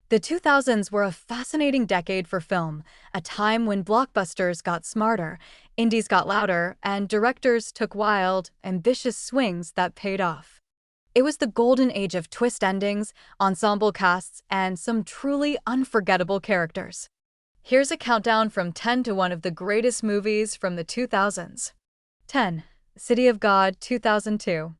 The 2000s were a fascinating decade for film, a time when blockbusters got smarter, indies got louder, and directors took wild, ambitious swings that paid off. It was the golden age of twist endings, ensemble casts, and some truly unforgettable characters. Here's a countdown from 10 to one of the greatest movies from the 2000s. 10. City of God, 2002.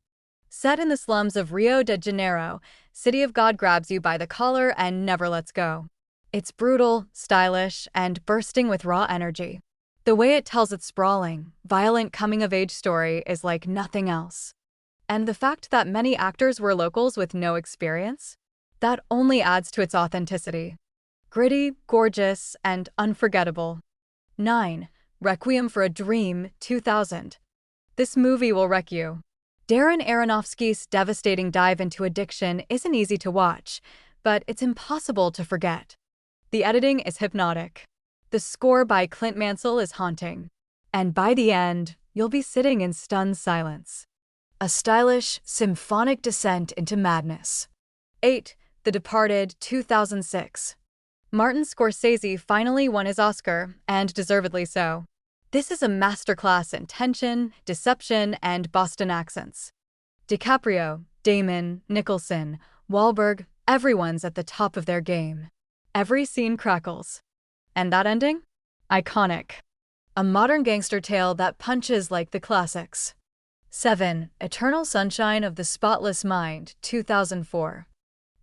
Set in the slums of Rio de Janeiro, City of God grabs you by the collar and never lets go. It's brutal, stylish, and bursting with raw energy. The way it tells its sprawling, violent coming-of-age story is like nothing else. And the fact that many actors were locals with no experience? That only adds to its authenticity. Gritty, gorgeous, and unforgettable. 9. Requiem for a Dream, 2000. This movie will wreck you. Darren Aronofsky's devastating dive into addiction isn't easy to watch, but it's impossible to forget. The editing is hypnotic. The score by Clint Mansell is haunting. And by the end, you'll be sitting in stunned silence. A stylish, symphonic descent into madness. 8. The Departed, 2006. Martin Scorsese finally won his Oscar, and deservedly so. This is a masterclass in tension, deception, and Boston accents. DiCaprio, Damon, Nicholson, Wahlberg, everyone's at the top of their game. Every scene crackles. And that ending? Iconic. A modern gangster tale that punches like the classics. 7. Eternal Sunshine of the Spotless Mind, 2004.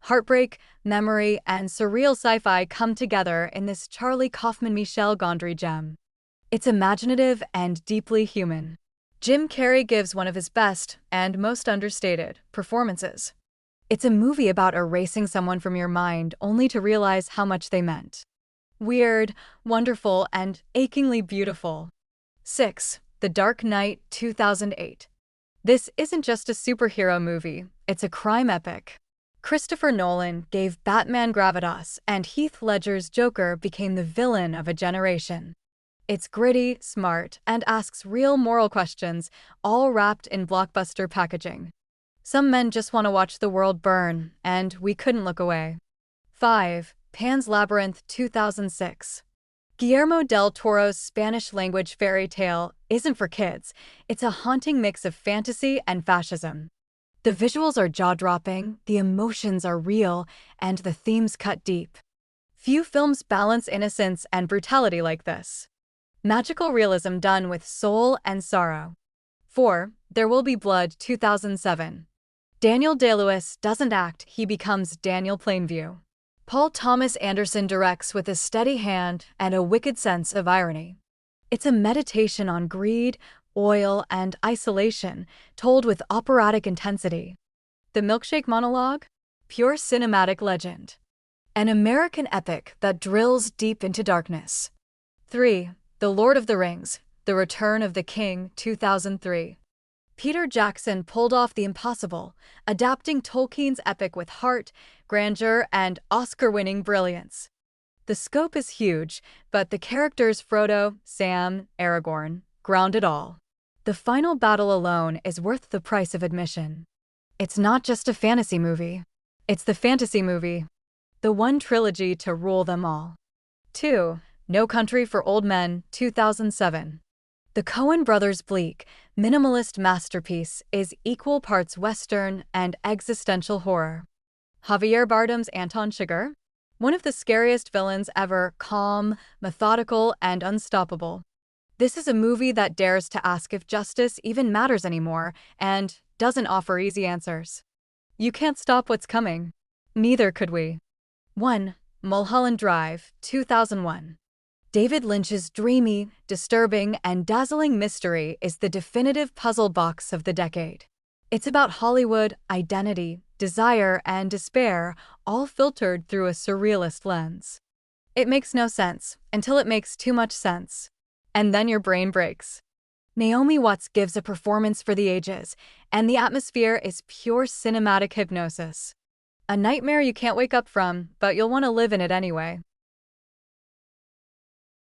Heartbreak, memory, and surreal sci-fi come together in this Charlie Kaufman-Michel Gondry gem. It's imaginative and deeply human. Jim Carrey gives one of his best and most understated performances. It's a movie about erasing someone from your mind only to realize how much they meant. Weird, wonderful, and achingly beautiful. 6. The Dark Knight, 2008. This isn't just a superhero movie, it's a crime epic. Christopher Nolan gave Batman gravitas, and Heath Ledger's Joker became the villain of a generation. It's gritty, smart, and asks real moral questions, all wrapped in blockbuster packaging. Some men just want to watch the world burn, and we couldn't look away. 5. Pan's Labyrinth, 2006. Guillermo del Toro's Spanish-language fairy tale isn't for kids. It's a haunting mix of fantasy and fascism. The visuals are jaw-dropping, the emotions are real, and the themes cut deep. Few films balance innocence and brutality like this. Magical realism done with soul and sorrow. 4. There Will Be Blood, 2007. Daniel Day-Lewis doesn't act, he becomes Daniel Plainview. Paul Thomas Anderson directs with a steady hand and a wicked sense of irony. It's a meditation on greed, oil, and isolation, told with operatic intensity. The milkshake monologue? Pure cinematic legend. An American epic that drills deep into darkness. 3. The Lord of the Rings, The Return of the King, 2003. Peter Jackson pulled off the impossible, adapting Tolkien's epic with heart, grandeur, and Oscar-winning brilliance. The scope is huge, but the characters Frodo, Sam, Aragorn ground it all. The final battle alone is worth the price of admission. It's not just a fantasy movie. It's the fantasy movie. The one trilogy to rule them all. 2. No Country for Old Men, 2007. The Coen brothers' bleak, minimalist masterpiece is equal parts Western and existential horror. Javier Bardem's Anton Chigurh? One of the scariest villains ever, calm, methodical, and unstoppable. This is a movie that dares to ask if justice even matters anymore and doesn't offer easy answers. You can't stop what's coming. Neither could we. 1. Mulholland Drive, 2001. David Lynch's dreamy, disturbing, and dazzling mystery is the definitive puzzle box of the decade. It's about Hollywood, identity, desire, and despair, all filtered through a surrealist lens. It makes no sense until it makes too much sense. And then your brain breaks. Naomi Watts gives a performance for the ages, and the atmosphere is pure cinematic hypnosis. A nightmare you can't wake up from, but you'll want to live in it anyway.